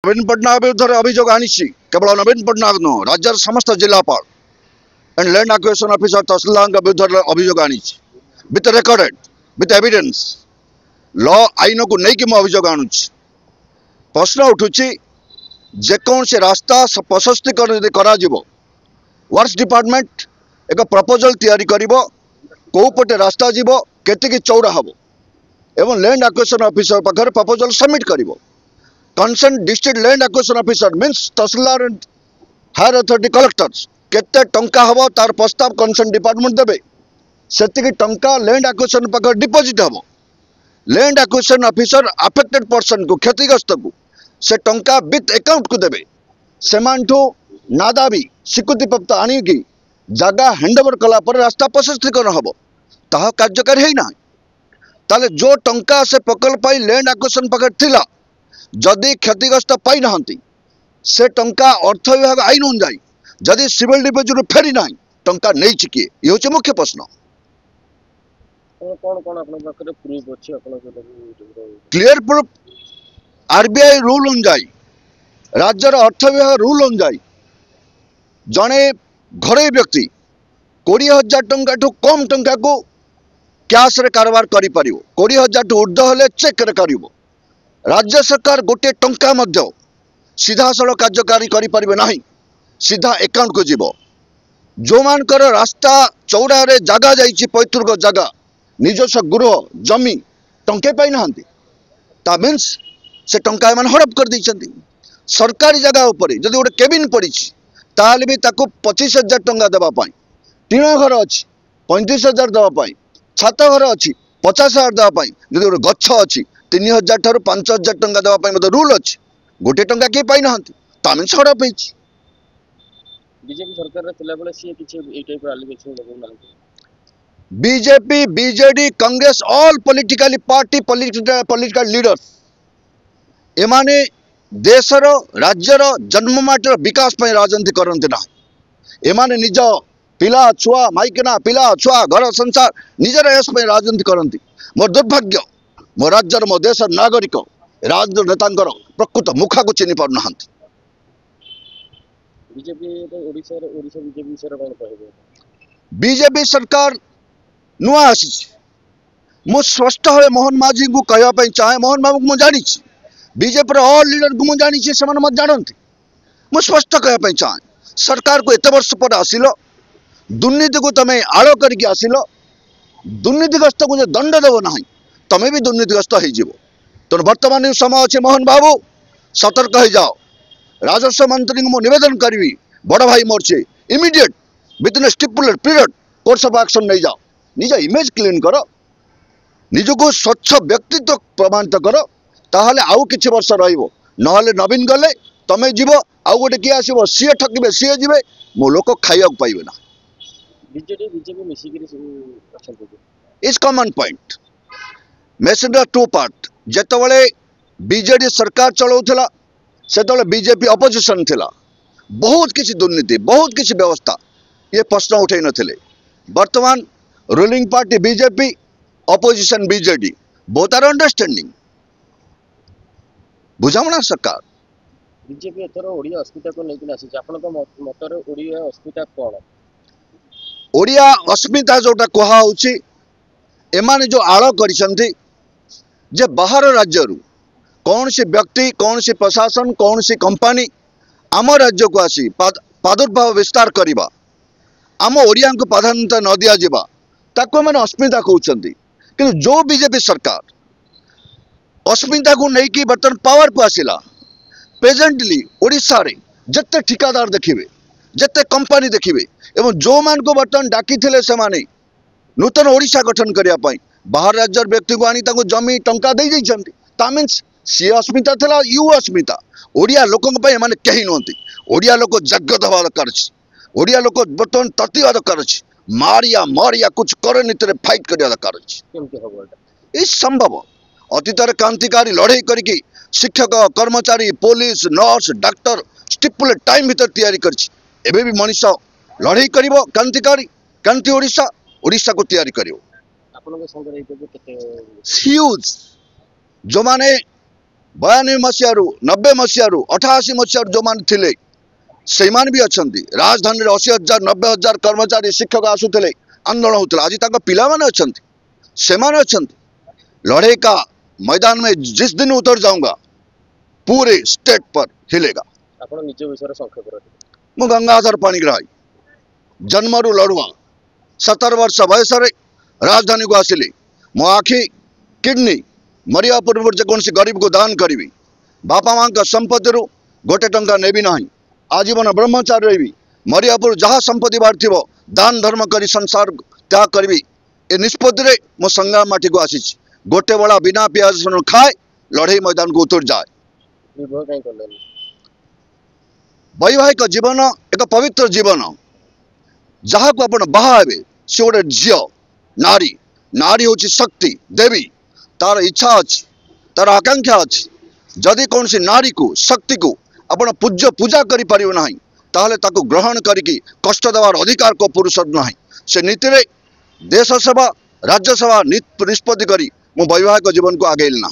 नवीन पट्टनायक विरुद्ध अभियोग आनी केवल नवीन पट्टनायक नुह राज्य समस्त जिलापाल एंड लैंड एक्विजिशन ऑफिसर तहसीलदार विरुद्ध अभियोग आनी with recorded with evidence law आईन को लेकिन अभियोग आणुची प्रश्न उठुची जेकोसी रास्ता प्रशस्तीकरण करा वर्क्स डिपार्टमेंट एक प्रपोजल तैयारी करिवो को पटे रास्ता जीवो केतिकी चौड़ा हबो एवं लैंड एक्विजिशन ऑफिसर पाखर प्रपोजल सबमिट करिवो concern district land acquisition officer means tahsildar and higher authority collectors केते टंका हबो तार प्रस्ताव कंसर्न डिपार्टमेंट देबे सेतिकी टंका लैंड एक्विजिशन पाखर डिपॉजिट हबो land acquisition officer affected person को क्षतिग्रस्त को से टंका विथ अकाउंट को देबे सेमांठू नादाबी स्वीकृति प्राप्त आनिकी जगह हैंडओवर कला पर रास्ता प्रशस्तीकरण हम ताहा कार्यकारी है ना ताले जो टंका से प्रकल्प लैंड एक्विजिशन पाखे थिला जदि क्षतिग्रस्त पाई ना से टंका अर्थ विभाग आईन अनुजाई जदि सिविल डिविजन फेरी ना टंका नहीं किए ये हूँ मुख्य प्रश्न क्लियर प्रूफ आरबीआई रूल अनुजाई राज्यर अर्थ विभाग रूल अनुजाई जड़े घरे व्यक्ति 20,000 टंका ठू कम टंका को कैश रे कारोबार करि परिवो 20,000 ठू ऊर्ध्व हेले चेक रे करिवो राज्य सरकार गोटे टंका मध्य सीधा सड़क कार्यकारी करि परिबे नाही सीधा अकाउंट को जीवो जो मानकर रास्ता चौड़ा रे जगह जाइछि पैतृक जगह निजस्व गृह जमी टंके पाई नाहंती ता मीन्स से टंका मान हड़प कर दैछंती सरकारी जगह ऊपर जदि गोटे केबिन पड़ी ताल भी 25,000 टंका देवाई टीण घर अच्छी 35,000 देवाई छात घर अच्छी 50,000 देवाई जब गोटे गछ अच्छी 3,000 ठार 5,000 टंका देवाई रूल अच्छी गोटे टंका किए पाई ना तामिन हड़प BJP BJD Congress all political party political leaders एमाने देशर राज्यर जन्ममाटर विकास पर राजनीति करते ना एमाने निज पिला छुआ माइकेना पिला छुआ घर संसार निजर यश पर राजनीति करती मोर दुर्भाग्य मो राज्यर मो देशर नागरिक राजनीति नेता प्रकृत मुखा को चिन्ह पार ना बीजेपी सरकार नुआ आसी मु स्पष्ट भाव मोहन माझी को कहवाई चाहे मोहन बाबू को जानी बीजेपी ऑल लीडर को मुझे जानी से जानती मु स्पष्ट कहवाई चाहे सरकार को एत वर्ष पर आसिल दुर्नीति को तमें आड़ करके आसिल दुर्नीतिग्रस्त को दंड देव ना तमें भी दुर्नीतिग्रस्त हो तो बर्तमान समय अच्छे मोहन बाबू सतर्क हो जाओ राजस्व मंत्री को मुझे नवेदन करी बड़ भाई मोर से immediate within A stipulate period course of action नहीं जाओ निज इमेज क्लीन कर निजको स्वच्छ व्यक्तित्व प्रमाणित कर ताहले आउ किछि वर्ष रहिबो नहले नवीन गले तमे जीव आउ गोटे किए आसीबो सीए ठकिबे सीए जीवे मो लोक खाइया पाइबे ना बीजेपी मिसिकिरी is common point messenger to part जेतबेले बीजेडी सरकार चलाउथला सेतबेले बीजेपी अपोजिशन थिला बहुत किछि दुर्नीति बहुत किछि व्यवस्था ये प्रश्न उठै नथिले वर्तमान ruling party BJP opposition BJD both are understanding बुझामणा सरकार बीजेपी एथर ओडिया अस्मिता को लेकिन आसी आपण को मतरे ओडिया अस्मिता कोन ओडिया अस्मिता जोटा कहा होची एमाने जो आळ करिसंती जे बाहर राज्य रु कौन से व्यक्ति कौन से प्रशासन कौन सी कंपनी आम राज्य को आसी प्रादुर्भाव विस्तार करवा आम ओडिया को प्राधान्यता न दिया जिबा ताको माने अस्मिता कहउछंती कि जो बीजेपी सरकार अस्मिता को नहीं कि बर्तन पावर को आसिला प्रेजेंटली ओडिशा रे जत्ते ठिकादार देखिबे जत्ते कंपनी देखिबे एवं जो मान को बर्तन डाकी थिले से माने नूतन ओडिशा गठन करिया पई बाहर राज्य व्यक्ति को आनी ताको जमी टंका दे दैछंती ता मीन्स सी अस्मिता थिला यू अस्मिता ओडिया लोकन पई माने कहि नोंती ओडिया लोक जाग्रत हवा दरकार अछि ओडिया लोक बर्तन ततिवा दरकार अछि मारिया मारिया कुछ करे नीति फाइट करिया दरकार अछि केमते हबो ई संभव अतीतर क्रांतिकारी लड़ाई करके शिक्षक कर्मचारी police nurse doctor stipulate time भीतर तैयारी करछि एबे भी मनुष्य लड़ाई करिवो क्रांतिकारी क्रांति ओडिशा को तैयारी करिवो आपन के संग रही के केते ह्यूज जो माने 92 मसीह 90 मसीह 88 मसीह जो मान थिले से भी अच्छा राजधानी 80,000 90,000 कर्मचारी शिक्षक आसुले आंदोलन होता आज तक पिला अच्छा से अच्छा लड़ाई का मैदान में जिस दिन उतर जाऊंगा पूरे स्टेट पर हिलेगा। ଆପଣ ନିଜ ବିଷୟରେ ସଂକ୍ଷେପ ରଖିବେ। मु गंगाधर पाणिग्राही जन्मरू लड़ुआ 17 वर्ष बयस राजधानी को आसिली मो आखि किडनी मरिया पूर्व जेकोसी गरीब को दान करी बापा माँ का संपत्ति गोटे टंका नेबी ना आजीवन ब्रह्मचारी रही मरियापुर जहाँ संपत्ति बाहर थी दान धर्म करी संसार त्याग करी ए निष्पत्ति मो संग्राम माटी को आसी गोटे बेला बिना प्याज रसुण खाए लड़ाई मैदान को उतर जाए। विवाह କାଇଁ କଲେନି? वैवाहिक जीवन एक पवित्र जीवन जहाँ को आपण बाहा हे सी गोटे झील नारी नारी हूँ शक्ति देवी तार इच्छा अच्छी तार आकांक्षा अच्छी जदि कौन सी नारी को शक्ति को आपण पूज्य पूजा करि परिबो नाही ताहले ताको ग्रहण करिकी कष्ट देवार अधिकार को पुरुष नाही से नीति रे देश सेवा राज्य सेवा निष्पत्ति करी मो वैवाहिक जीवन को आगेल ना।